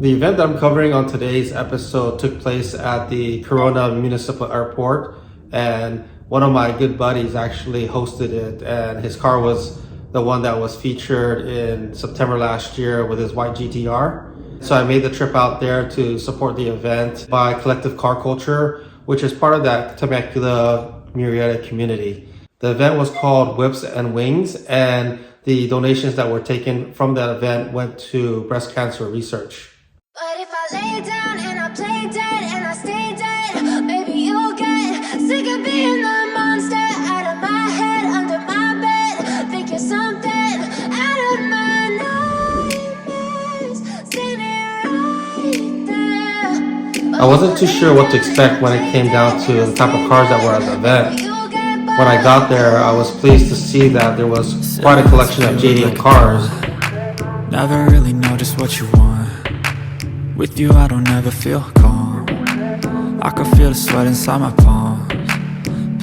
The event that I'm covering on today's episode took place at the Corona Municipal Airport, and one of my good buddies actually hosted it, and his car was the one that was featured in September last year with his white GTR. So I made the trip out there to support the event by Collective Car Culture, which is part of that Temecula Murrieta community. The event was called Whips and Wings, and the donations that were taken from that event went to breast cancer research. But if I lay down and I play dead and I stay dead, maybe you'll get sick of being the monster out of my head, under my bed, thinking something out of my nightmares, standing right there. I wasn't too sure what to expect when it came down to the type of cars that were at the event. When I got there, I was pleased to see that there was quite a collection of jdmcars. Never really know just what you want. With you I don't ever feel calm. I can feel the sweat inside my palms.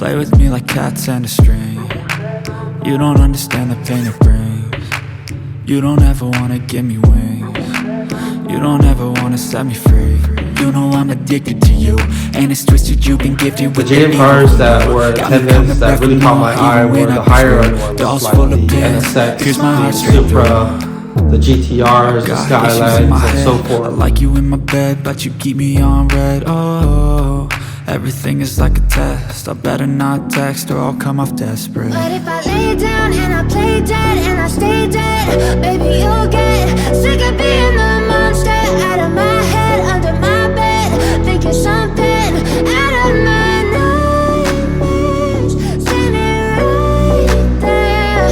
Play with me like cats and a string. You don't understand the pain it brings. You don't ever wanna give me wings. You don't ever wanna set me free. You know I'm addicted to you, and it's twisted you've been gifted with the jdmcars that were in attendance that really caught my eye were the higher end ones, like the NSX, the Supra, the GTRs, the Skylines, and so forth. I like you in my bed, but you keep me on red. Oh, everything is like a test. I better not text or I'll come off desperate. But if I lay down and I play dead and I stay dead, maybe you'll get sick of being the monster out of my head, under my bed, thinking something out of my nightmares, standing right there.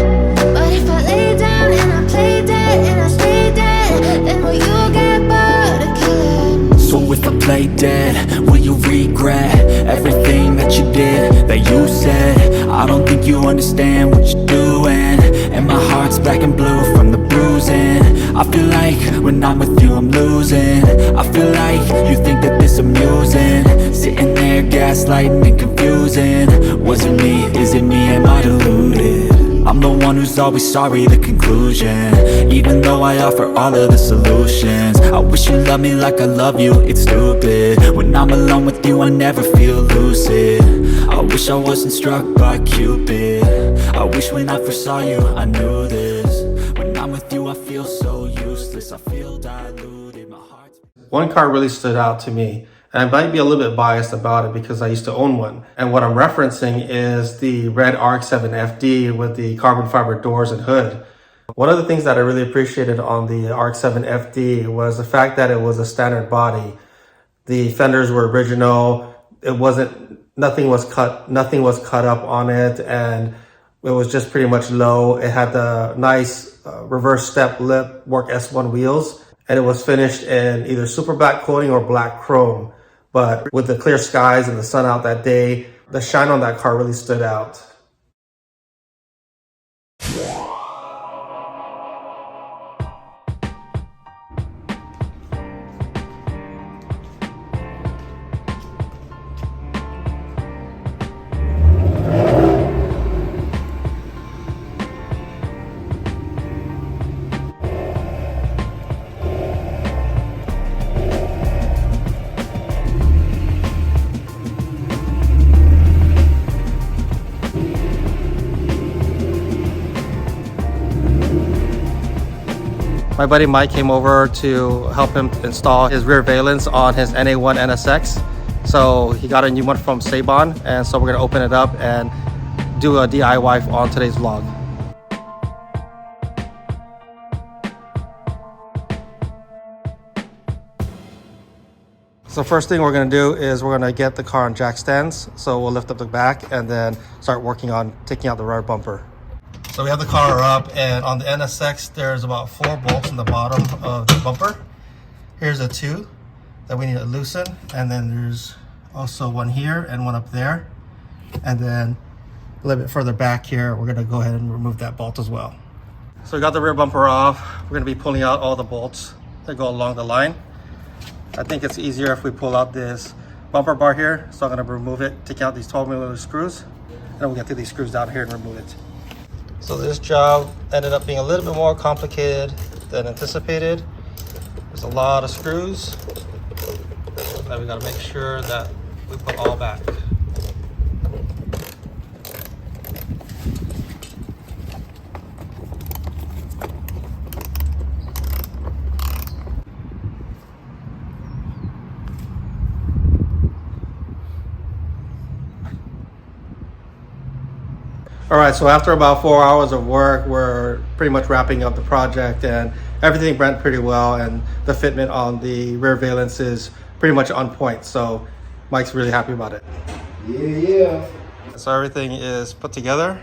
But if I lay down and I play dead and I stay dead, then will you get bored of killing me? So if I play dead, will you regret everything that you did, that you said? I don't think you understand what you're doing, and my heart's black and blue from the bruising. I feel like when I'm with you I'm losing. I feel like you think that this amusing, sitting there gaslighting and confusing. Was it me? Is it me? Am I deluded? I'm the one who's always sorry, the conclusion, even though I offer all of the solutions. I wish you loved me like I love you, it's stupid. When I'm alone with you I never feel lucid. I wish I wasn't struck by Cupid. I wish when I first saw you I knew this. When I'm with you I feel so useless. I feel diluted, my heart's... One car really stood out to me, and I might be a little bit biased about it because I used to own one. And what I'm referencing is the red RX-7 FD with the carbon fiber doors and hood. One of the things that I really appreciated on the RX-7 FD was the fact that it was a standard body. The fenders were original. Nothing was cut up on it, and it was just pretty much low. It had the nice reverse step lip work S1 wheels, and it was finished in either super black coating or black chrome. But with the clear skies and the sun out that day, the shine on that car really stood out. My buddy Mike came over to help him install his rear valance on his NA1 NSX. So he got a new one from Sabon, and so we're gonna open it up and do a DIY on today's vlog. So first thing we're gonna do is we're gonna get the car on jack stands. So we'll lift up the back and then start working on taking out the rear bumper. So we have the car up, and on the NSX there's about 4 bolts in the bottom of the bumper. Here's a 2 that we need to loosen, and then there's also one here and one up there. And then a little bit further back here, we're gonna go ahead and remove that bolt as well. So we got the rear bumper off. We're gonna be pulling out all the bolts that go along the line. I think it's easier if we pull out this bumper bar here. So I'm gonna remove it, take out these 12mm screws, and then we'll get to these screws down here and remove it. So this job ended up being a little bit more complicated than anticipated. It's a lot of screws that we got to make sure that we put all back. All right, so after about 4 hours of work, we're pretty much wrapping up the project, and everything went pretty well, and the fitment on the rear valance is pretty much on point. So Mike's really happy about it. Yeah. So everything is put together.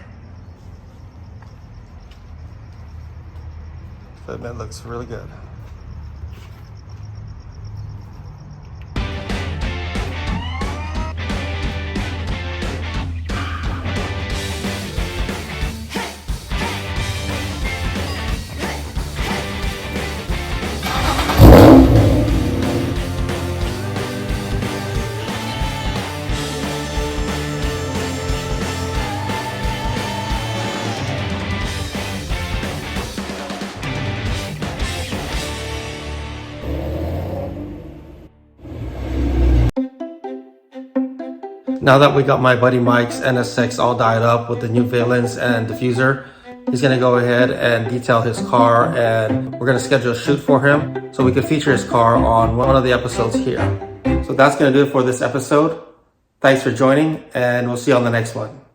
Fitment looks really good. Now that we got my buddy Mike's NSX all dyed up with the new valance and diffuser, he's gonna go ahead and detail his car, and we're gonna schedule a shoot for him so we can feature his car on one of the episodes here. So that's gonna do it for this episode. Thanks for joining, and we'll see you on the next one.